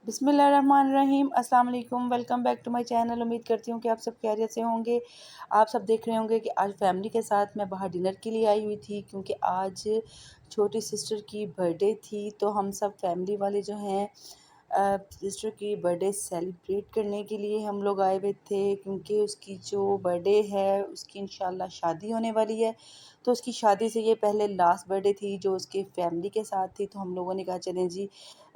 बिस्मिल्लाहिर्रहमानिर्रहीम। अस्सलाम वालेकुम। Welcome back to my channel. उम्मीद करती हूँ कि आप सब खैरियत से होंगे। आप सब देख रहे होंगे कि आज फैमिली के साथ मैं बाहर डिनर के लिए आई हुई थी, क्योंकि आज छोटी सिस्टर की बर्थडे थी। तो हम सब फैमिली वाले जो हैं सिस्टर की बर्थडे सेलिब्रेट करने के लिए हम लोग आए हुए थे, क्योंकि उसकी जो बर्थडे है उसकी इंशाल्लाह शादी होने वाली है। तो उसकी शादी से ये पहले लास्ट बर्थडे थी जो उसके फैमिली के साथ थी। तो हम लोगों ने कहा चलें जी,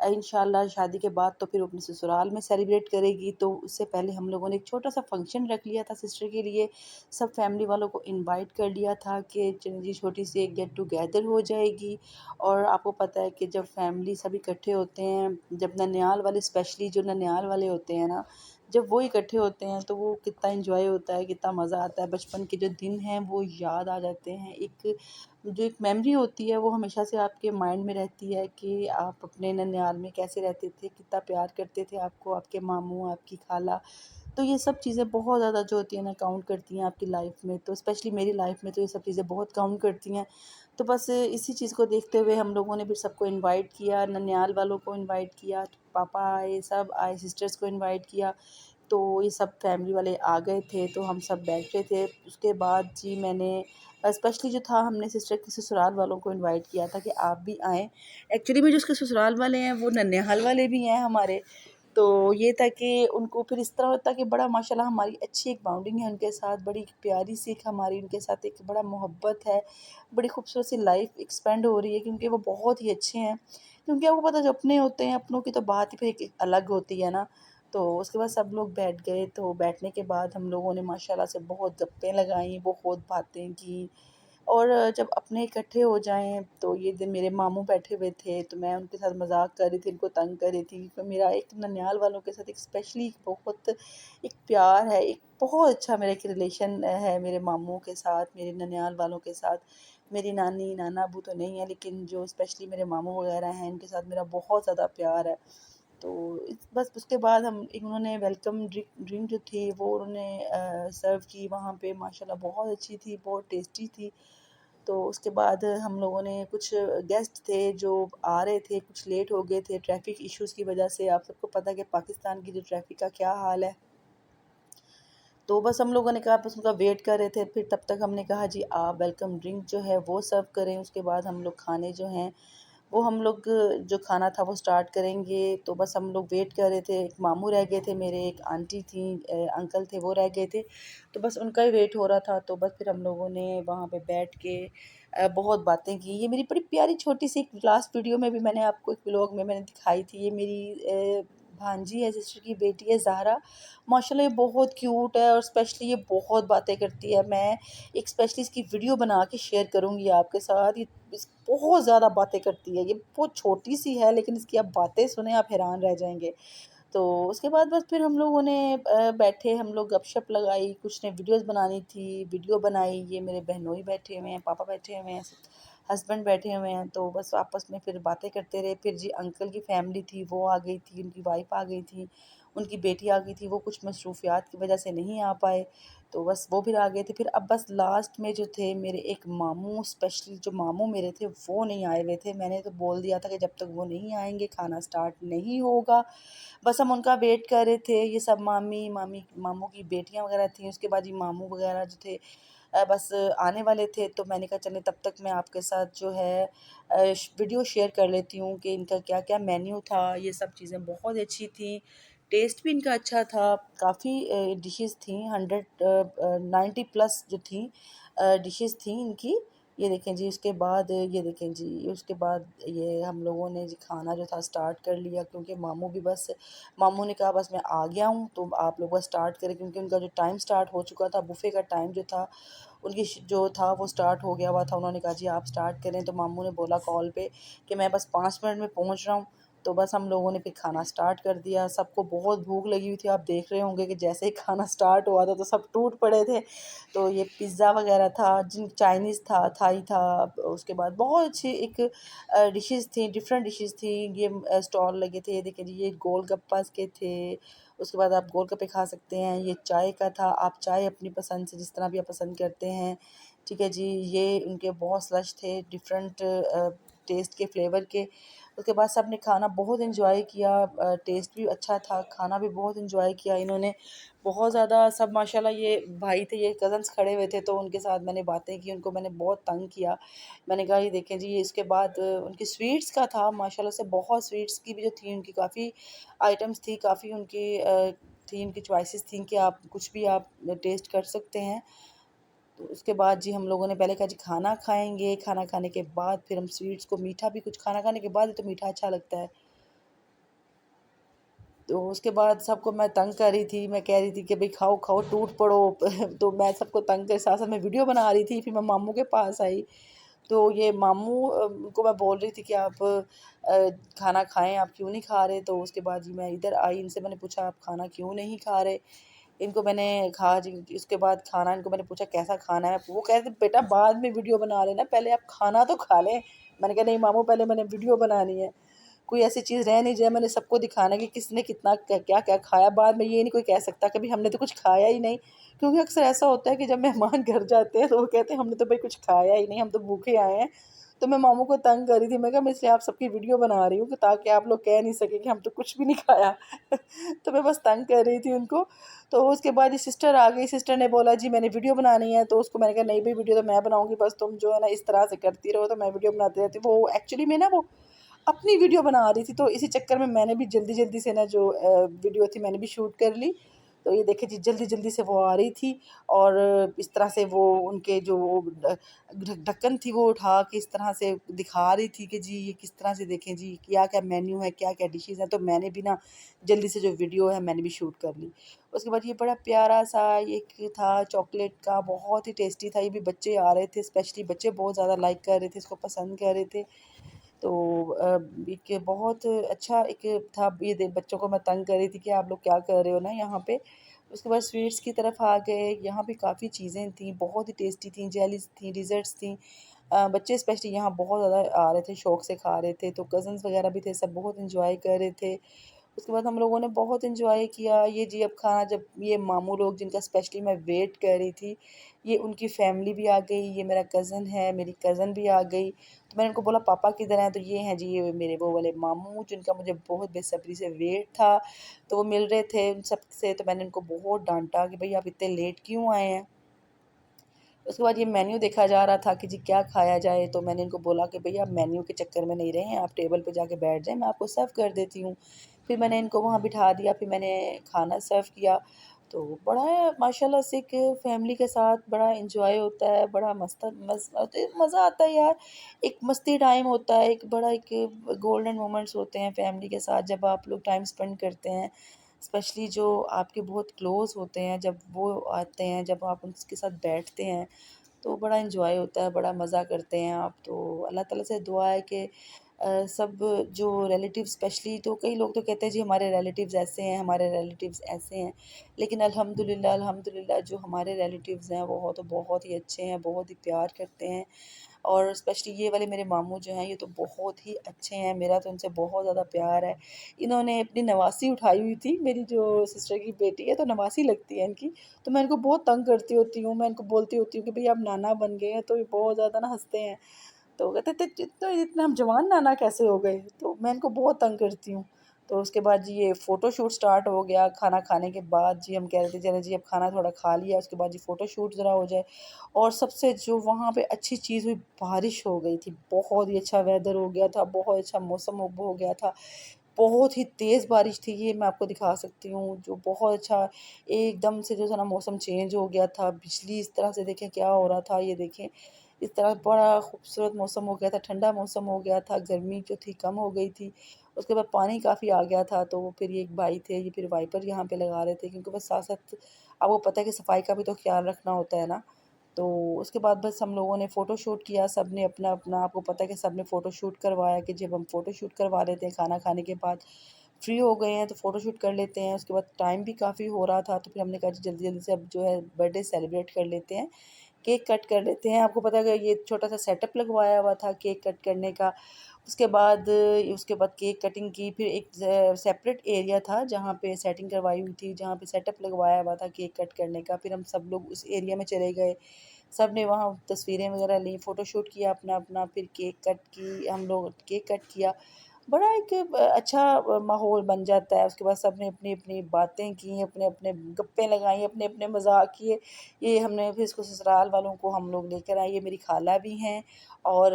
इंशाल्लाह शादी के बाद तो फिर वो अपने ससुराल में सेलिब्रेट करेगी। तो उससे पहले हम लोगों ने एक छोटा सा फंक्शन रख लिया था सिस्टर के लिए। सब फैमिली वालों को इनवाइट कर लिया था कि चलें जी, छोटी सी एक गेट टुगेदर हो जाएगी। और आपको पता है कि जब फैमिली सब इकट्ठे होते हैं, जब ननिहाल वाले, स्पेशली जो ननिहाल वाले होते हैं ना, जब वो इकट्ठे होते हैं तो वो कितना एंजॉय होता है, कितना मज़ा आता है। बचपन के जो दिन हैं वो याद आ जाते हैं। एक जो एक मेमोरी होती है वो हमेशा से आपके माइंड में रहती है कि आप अपने ननिहाल में कैसे रहते थे, कितना प्यार करते थे आपको आपके मामू, आपकी खाला। तो ये सब चीज़ें बहुत ज़्यादा जो होती हैं ना, काउंट करती हैं आपकी लाइफ में। तो स्पेशली मेरी लाइफ में तो ये सब चीज़ें बहुत काउंट करती हैं। तो बस इसी चीज़ को देखते हुए हम लोगों ने फिर सबको इनवाइट किया, ननिहाल वालों को इनवाइट किया, पापा आए, सब आए, सिस्टर्स को इनवाइट किया। तो ये सब फैमिली वाले आ गए थे, तो हम सब बैठे थे। उसके बाद जी मैंने स्पेशली जो था, हमने सिस्टर के ससुराल वालों को इनवाइट किया था कि आप भी आएँ। एक्चुअली में जो उसके ससुराल वाले हैं वो ननिहाल वाले भी हैं हमारे। तो ये था कि उनको फिर इस तरह होता कि बड़ा माशाल्लाह हमारी अच्छी एक बाउंडिंग है उनके साथ, बड़ी प्यारी सी एक हमारी उनके साथ एक बड़ा मोहब्बत है। बड़ी खूबसूरत सी लाइफ एक्सपेंड हो रही है, क्योंकि वो बहुत ही अच्छे हैं। क्योंकि आपको पता है, जो अपने होते हैं, अपनों की तो बात ही फिर एक अलग होती है ना। तो उसके बाद सब लोग बैठ गए। तो बैठने के बाद हम लोगों ने माशाल्लाह से बहुत गप्पें लगाई, बहुत बातें की। और जब अपने इकट्ठे हो जाएँ, तो ये दिन मेरे मामू बैठे हुए थे, तो मैं उनके साथ मज़ाक कर रही थी, उनको तंग कर रही थी। तो मेरा एक ननिहाल वालों के साथ एक स्पेशली बहुत एक प्यार है, एक बहुत अच्छा मेरा एक रिलेशन है मेरे मामू के साथ, मेरे ननिहाल वालों के साथ। मेरी नानी, नाना-अब्बू तो नहीं है, लेकिन जो स्पेशली मेरे मामू वग़ैरह हैं, इनके साथ मेरा बहुत ज़्यादा प्यार है। तो बस उसके बाद हम एक उन्होंने वेलकम ड्रिंक जो थी वो उन्होंने सर्व की वहाँ पे, माशाल्लाह बहुत अच्छी थी, बहुत टेस्टी थी। तो उसके बाद हम लोगों ने, कुछ गेस्ट थे जो आ रहे थे, कुछ लेट हो गए थे ट्रैफ़िक इश्यूज़ की वजह से। आप सबको पता है कि पाकिस्तान की जो ट्रैफ़िक का क्या हाल है। तो बस हम लोगों ने कहा, बस उनका वेट कर रहे थे। फिर तब तक हमने कहा जी, आप वेलकम ड्रिंक जो है वो सर्व करें। उसके बाद हम लोग खाने जो हैं वो हम लोग जो खाना था वो स्टार्ट करेंगे। तो बस हम लोग वेट कर रहे थे। एक मामू रह गए थे मेरे, एक आंटी थी, अंकल थे, वो रह गए थे। तो बस उनका ही वेट हो रहा था। तो बस फिर हम लोगों ने वहाँ पे बैठ के बहुत बातें की। ये मेरी बड़ी प्यारी छोटी-सी एक लास्ट वीडियो में भी मैंने आपको एक व्लॉग में मैंने दिखाई थी। ये मेरी भांजी है, सिस्टर की बेटी है ज़ाहरा। माशाल्लाह ये बहुत क्यूट है और स्पेशली ये बहुत बातें करती है। मैं एक स्पेशली इसकी वीडियो बना के शेयर करूँगी आपके साथ। ये बहुत ज़्यादा बातें करती है। ये बहुत छोटी-सी है, लेकिन इसकी आप बातें सुने आप हैरान रह जाएँगे। तो उसके बाद बस फिर हम लोगों ने बैठे, हम लोग गपशप लगाई, कुछ ने वीडियोज़ बनानी थी, वीडियो बनाई। ये मेरे बहनोई बैठे हुए हैं, पापा बैठे हुए हैं, हस्बैंड बैठे हुए हैं। तो बस आपस में फिर बातें करते रहे। फिर जी अंकल की फैमिली थी वो आ गई थी, उनकी वाइफ़ आ गई थी, उनकी बेटी आ गई थी। वो कुछ मसरूफ़ियात की वजह से नहीं आ पाए, तो बस वो फिर आ गए थे। फिर अब बस लास्ट में जो थे मेरे एक मामू, स्पेशली जो मामू मेरे थे वो नहीं आए हुए थे। मैंने तो बोल दिया था कि जब तक वो नहीं आएँगे खाना स्टार्ट नहीं होगा। बस हम उनका वेट कर रहे थे। ये सब मामी मामी मामू की बेटियाँ वग़ैरह थीं। उसके बाद ये मामू वग़ैरह जो थे बस आने वाले थे। तो मैंने कहा चलें, तब तक मैं आपके साथ जो है वीडियो शेयर कर लेती हूँ कि इनका क्या-क्या मेन्यू था। ये सब चीज़ें बहुत अच्छी थी, टेस्ट भी इनका अच्छा था। काफ़ी डिशेज़ थी, 90 प्लस जो थी डिशेज़ थी इनकी। ये देखें जी, उसके बाद ये देखें जी, उसके बाद ये हम लोगों ने जी खाना जो था स्टार्ट कर लिया, क्योंकि मामू ने कहा बस मैं आ गया हूँ, तो आप लोग बस स्टार्ट करें, क्योंकि उनका जो टाइम स्टार्ट हो चुका था, बुफ़े का टाइम जो था उनकी जो था वो स्टार्ट हो गया हुआ था। उन्होंने कहा जी आप स्टार्ट करें। तो मामू ने बोला कॉल पे कि मैं बस 5 मिनट में पहुँच रहा हूँ। तो बस हम लोगों ने फिर खाना स्टार्ट कर दिया। सबको बहुत भूख लगी हुई थी। आप देख रहे होंगे कि जैसे ही खाना स्टार्ट हुआ था तो सब टूट पड़े थे। तो ये पिज़्ज़ा वग़ैरह था, चाइनीज़ था, थाई था। उसके बाद बहुत अच्छी एक डिशेज़ थी, डिफरेंट डिशेज़ थी। ये स्टॉल लगे थे। देखिए जी, ये गोलगप्पा के थे। उसके बाद आप गोलगप्पे खा सकते हैं। ये चाय का था, आप चाय अपनी पसंद से जिस तरह भी आप पसंद करते हैं, ठीक है जी। ये उनके बहुत स्लश थे डिफरेंट टेस्ट के, फ्लेवर के। उसके बाद सब ने खाना बहुत एंजॉय किया, टेस्ट भी अच्छा था, खाना भी बहुत एंजॉय किया इन्होंने बहुत ज़्यादा। सब माशाल्लाह ये भाई थे, ये कज़न्स खड़े हुए थे तो उनके साथ मैंने बातें की, उनको मैंने बहुत तंग किया। मैंने कहा ये देखें जी, इसके बाद उनकी स्वीट्स का था माशाल्लाह से, बहुत स्वीट्स की भी जो थी उनकी काफ़ी आइटम्स थी, काफ़ी उनकी थी, उनकी चॉइसेस थी कि आप कुछ भी आप टेस्ट कर सकते हैं। तो उसके बाद जी हम लोगों ने पहले कहा जी खाना खाएँगे, खाना खाने के बाद फिर हम स्वीट्स को, मीठा भी कुछ खाना खाने के बाद ही तो मीठा अच्छा लगता है। तो उसके बाद सबको मैं तंग कर रही थी, मैं कह रही थी कि भई खाओ, खाओ टूट पड़ो तो मैं सबको तंग के साथ-साथ मैं वीडियो बना रही थी, फिर मैं मामू के पास आई। तो ये मामू को मैं बोल रही थी कि आप खाना खाएँ, आप क्यों नहीं खा रहे? तो उसके बाद जी मैं इधर आई, इनसे मैंने पूछा आप खाना क्यों नहीं खा रहे? इनको मैंने कहा जी, उसके बाद खाना इनको मैंने पूछा कैसा खाना है? वो कह रहे थे बेटा बाद में वीडियो बना लेना, पहले आप खाना तो खा लें। मैंने कहा नहीं मामू, पहले मैंने वीडियो बनानी है। कोई ऐसी चीज़ रह नहीं जाए, मैंने सबको दिखाना है कि किसने कितना क्या-क्या खाया। बाद में ये नहीं कोई कह सकता कि भई हमने तो कुछ खाया ही नहीं। क्योंकि अक्सर ऐसा होता है कि जब मेहमान घर जाते हैं तो वो कहते हैं हमने तो भई कुछ खाया ही नहीं, हम तो भूखे आए हैं। तो मैं मामू को तंग कर रही थी, मैं कहा मैं इसलिए आप सबकी वीडियो बना रही हूँ कि ताकि आप लोग कह नहीं सकें कि हम तो कुछ भी नहीं खाया। तो मैं बस तंग कर रही थी उनको। तो उसके बाद ये सिस्टर आ गई, सिस्टर ने बोला जी मैंने वीडियो बनानी है, तो उसको मैंने कहा नहीं भई वीडियो तो मैं बनाऊँगी, बस तुम जो है ना इस तरह से करती रहो, तो मैं वीडियो बनाती रहती हूँ। वो एक्चुअली में ना वो अपनी वीडियो बना रही थी, तो इसी चक्कर में मैंने भी जल्दी-जल्दी से ना जो वीडियो थी मैंने भी शूट कर ली। तो ये देखिए जी जल्दी-जल्दी से वो आ रही थी और इस तरह से वो उनके जो ढक्कन थी वो उठा के इस तरह से दिखा रही थी कि जी ये किस तरह से देखें जी क्या-क्या मेन्यू है, क्या-क्या डिशेज़ हैं। तो मैंने भी ना जल्दी से जो वीडियो है मैंने भी शूट कर ली। उसके बाद ये बड़ा प्यारा-सा एक था चॉकलेट का, बहुत ही टेस्टी था। ये भी बच्चे आ रहे थे, स्पेशली बच्चे बहुत ज़्यादा लाइक कर रहे थे, इसको पसंद कर रहे थे। तो एक बहुत अच्छा एक था, ये बच्चों को मैं तंग कर रही थी कि आप लोग क्या कर रहे हो ना यहाँ पे। उसके बाद स्वीट्स की तरफ आ गए, यहाँ पे काफ़ी चीज़ें थी, बहुत ही टेस्टी थी, जेलीज़ थी, डिज़र्ट्स थी। बच्चे स्पेशली यहाँ बहुत ज़्यादा आ रहे थे, शौक से खा रहे थे, तो कज़न्स वगैरह भी थे, सब बहुत एंजॉय कर रहे थे। उसके बाद हम लोगों ने बहुत एंजॉय किया। ये जी अब खाना, जब ये मामू लोग जिनका स्पेशली मैं वेट कर रही थी, ये उनकी फैमिली भी आ गई, ये मेरा कज़न है, मेरी कज़न भी आ गई। तो मैंने उनको बोला पापा किधर हैं? तो ये हैं जी, ये मेरे वो वाले मामू जिनका मुझे बहुत बेसब्री से वेट था। तो वो मिल रहे थे उन सब से, तो मैंने उनको बहुत डाँटा कि भई आप इतने लेट क्यों आए हैं? उसके बाद ये मेन्यू देखा जा रहा था कि जी क्या खाया जाए, तो मैंने इनको बोला कि भैया आप मेन्यू के चक्कर में नहीं रहें, आप टेबल पे जाके बैठ जाएँ, मैं आपको सर्व कर देती हूँ। फिर मैंने इनको वहाँ बिठा दिया, फिर मैंने खाना सर्व किया। तो बड़ा माशाल्लाह से एक फैमिली के साथ बड़ा एन्जॉय होता है, बड़ा मज़ा आता है यार। एक मस्ती टाइम होता है, एक बड़ा एक गोल्डन मोमेंट्स होते हैं फैमिली के साथ जब आप लोग टाइम स्पेंड करते हैं। स्पेशली जो आपके बहुत क्लोज़ होते हैं, जब वो आते हैं, जब आप उनके साथ बैठते हैं, तो बड़ा एन्जॉय होता है, बड़ा मज़ा करते हैं आप। तो अल्लाह ताला से दुआ है कि सब जो रिलेटिव, स्पेशली तो कई लोग तो कहते हैं जी हमारे रिलेटिव्स ऐसे हैं, हमारे रिलेटिव्स ऐसे हैं। लेकिन अल्हम्दुलिल्लाह अल्हम्दुलिल्लाह जो हमारे रिलेटिव्स हैं वो तो बहुत ही अच्छे हैं, बहुत ही प्यार करते हैं। और स्पेशली ये वाले मेरे मामू जो हैं ये तो बहुत ही अच्छे हैं, मेरा तो उनसे बहुत ज़्यादा प्यार है। इन्होंने अपनी नवासी उठाई हुई थी, मेरी जो सिस्टर की बेटी है तो नवासी लगती है इनकी। तो मैं इनको बहुत तंग करती होती हूँ, मैं इनको बोलती होती हूँ कि भई आप नाना बन गए हैं, तो ये बहुत ज़्यादा ना हँसते हैं। तो वो कहते थे इतने इतने हम जवान नाना कैसे हो गए? तो मैं इनको बहुत तंग करती हूँ। तो उसके बाद जी ये फ़ोटोशूट स्टार्ट हो गया, खाना खाने के बाद जी हम कह रहे थे चलो जी अब खाना थोड़ा खा लिया, उसके बाद जी फ़ोटोशूट ज़रा हो जाए। और सबसे जो वहाँ पे अच्छी चीज़ हुई, बारिश हो गई थी, बहुत ही अच्छा वेदर हो गया था, बहुत अच्छा मौसम हो गया था। बहुत ही तेज़ बारिश थी, ये मैं आपको दिखा सकती हूँ, जो बहुत अच्छा एकदम से जो है ना मौसम चेंज हो गया था, बिजली इस तरह से देखें क्या हो रहा था, ये देखें, इस तरह बड़ा खूबसूरत मौसम हो गया था, ठंडा मौसम हो गया था, गर्मी जो थी कम हो गई थी। उसके बाद पानी काफ़ी आ गया था, तो फिर ये एक भाई थे, ये फिर वाइपर यहाँ पे लगा रहे थे क्योंकि बस साथ-साथ आपको पता है कि सफाई का भी तो ख़्याल रखना होता है ना। तो उसके बाद बस हम लोगों ने फ़ोटोशूट किया, सबने अपना-अपना, आपको पता है कि सबने फ़ोटोशूट करवाया कि जब हम फ़ोटोशूट करवा लेते हैं खाना खाने के बाद, फ्री हो गए हैं तो फ़ोटोशूट कर लेते हैं। उसके बाद टाइम भी काफ़ी हो रहा था, तो फिर हमने कहा जी जल्दी-जल्दी से अब जो है बर्थडे सेलिब्रेट कर लेते हैं, केक कट कर लेते हैं। आपको पता है कि ये छोटा-सा सेटअप लगवाया हुआ था केक कट करने का। उसके बाद केक कटिंग की, फिर एक सेपरेट एरिया था जहाँ पे सेटिंग करवाई हुई थी, जहाँ पे सेटअप लगवाया हुआ था केक कट करने का। फिर हम सब लोग उस एरिया में चले गए। सब ने वहाँ तस्वीरें वगैरह ली, फ़ोटोशूट किया अपना-अपना, फिर केक कट की, हम लोग केक कट किया। बड़ा एक अच्छा माहौल बन जाता है। उसके बाद सबने अपनी-अपनी बातें की, अपने-अपने गप्पें लगाई, अपने-अपने मज़ाक किए। ये हमने फिर इसको ससुराल वालों को हम लोग लेकर आए। ये मेरी खाला भी हैं और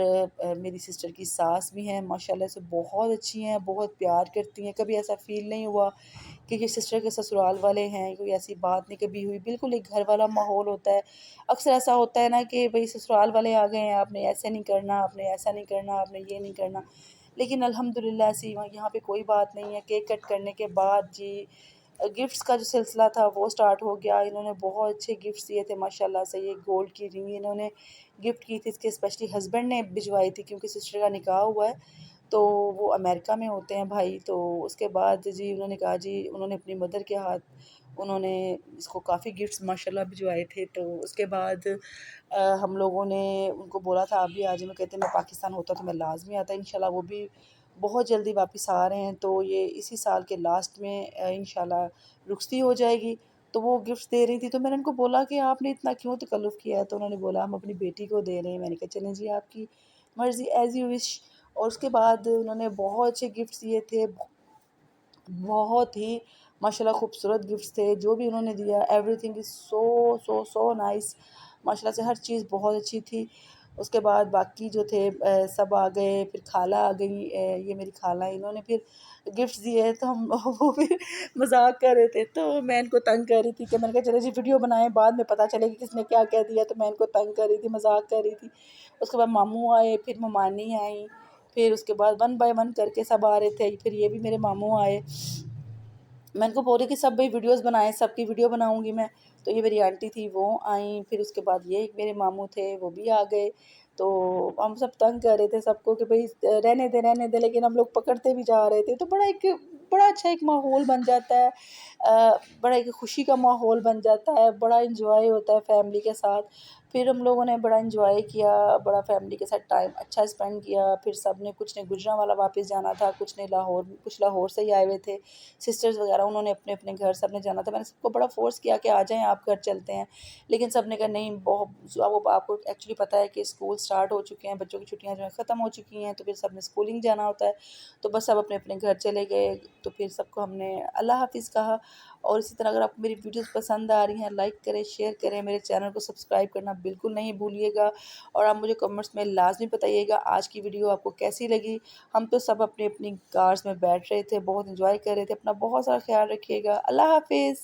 मेरी सिस्टर की सास भी हैं, माशाल्लाह से बहुत अच्छी हैं, बहुत प्यार करती हैं। कभी ऐसा फ़ील नहीं हुआ कि ये सिस्टर के ससुराल वाले हैं, कोई ऐसी बात नहीं कभी हुई। बिल्कुल एक घर वाला माहौल होता है। अक्सर ऐसा होता है ना कि भई ससुराल वाले आ गए हैं, आपने ऐसे नहीं करना, आपने ऐसा नहीं करना, आपने ये नहीं करना। लेकिन अल्हम्दुलिल्लाह से यहाँ पे कोई बात नहीं है। केक कट करने के बाद जी गिफ्ट्स का जो सिलसिला था वो स्टार्ट हो गया। इन्होंने बहुत अच्छे गिफ्ट्स दिए थे माशाल्लाह से। ये गोल्ड की रिंग इन्होंने गिफ्ट की थी, इसके स्पेशली हस्बैंड ने भिजवाई थी क्योंकि सिस्टर का निकाह हुआ है, तो वो अमेरिका में होते हैं भाई। तो उसके बाद जी उन्होंने कहा जी उन्होंने अपनी मदर के हाथ उन्होंने इसको काफ़ी गिफ्ट्स माशाल्लाह भिजवाए थे। तो उसके बाद हम लोगों ने उनको बोला था आप भी आ जाइए। वो कहते मैं पाकिस्तान होता तो मैं लाज़मी आता। इंशाल्लाह वो भी बहुत जल्दी वापस आ रहे हैं, तो ये इसी साल के लास्ट में इंशाल्लाह रुखसती हो जाएगी। तो वो गिफ्ट्स दे रही थी, तो मैंने उनको बोला कि आपने इतना क्यों तकल्लुफ़ किया है? तो उन्होंने बोला हम अपनी बेटी को दे रहे हैं। मैंने कहा चलें जी आपकी मर्ज़ी, ऐज़ यू विश। और उसके बाद उन्होंने बहुत अच्छे गिफ्ट्स दिए थे, बहुत ही माशाल्लाह खूबसूरत गिफ्ट्स थे। जो भी उन्होंने दिया everything is so so so nice. माशाल्लाह से हर चीज़ बहुत अच्छी थी। उसके बाद बाकी जो थे सब आ गए, फिर खाला आ गई, ये मेरी खाला हैं, इन्होंने फिर गिफ्ट्स दिए तो हम वो भी मज़ाक कर रहे थे। तो मैं इनको तंग कर रही थी कि मैंने कहा चलो जी वीडियो बनाएँ, बाद में पता चले कि किसने क्या-क्या दिया। तो मैं इनको तंग कर रही थी, मज़ाक कर रही थी। उसके बाद मामू आए, फिर ममानी आई, फिर उसके बाद वन बाय वन करके सब आ रहे थे। फिर ये भी मेरे मामू आए। मैं इनको बोल रही कि सब भाई वीडियोज़ बनाएँ, सबकी वीडियो बनाऊँगी मैं। तो ये मेरी आंटी थी वो आईं, फिर उसके बाद ये एक मेरे मामू थे वो भी आ गए। तो हम सब तंग कर रहे थे सबको कि भई रहने दे, लेकिन हम लोग पकड़ते भी जा रहे थे। तो बड़ा अच्छा एक माहौल बन जाता है। बड़ा एक खुशी का माहौल बन जाता है, बड़ा एन्जॉय होता है फैमिली के साथ। फिर हम लोगों ने बड़ा एन्जॉय किया, बड़ा फैमिली के साथ टाइम अच्छा स्पेंड किया। फिर सबने कुछ ने गुजरांवाला वापस जाना था, कुछ ने लाहौर, कुछ लाहौर से ही आए हुए थे। सिस्टर्स वगैरह उन्होंने अपने-अपने घर सबने जाना था। मैंने सबको बड़ा फ़ोर्स किया कि आ जाएँ आप घर चलते हैं। लेकिन सब ने कहा नहीं वो आपको एक्चुअली पता है कि स्कूल स्टार्ट हो चुके हैं, बच्चों की छुट्टियाँ जो हैं ख़त्म हो चुकी हैं, तो फिर सबने स्कूलिंग जाना होता है। तो बस सब अपने-अपने घर चले गए। तो फिर सबको हमने अल्लाह हाफ़िज़ कहा। और इसी तरह अगर आपको मेरी वीडियोज़ पसंद आ रही हैं, लाइक करें, शेयर करें, मेरे चैनल को सब्सक्राइब करना बिल्कुल नहीं भूलिएगा। और आप मुझे कमेंट्स में लाज़मी बताइएगा आज की वीडियो आपको कैसी लगी। हम तो सब अपनी-अपनी कार्स में बैठ रहे थे, बहुत एन्जॉय कर रहे थे। अपना बहुत सारा ख़्याल रखिएगा। अल्लाह हाफ़िज़।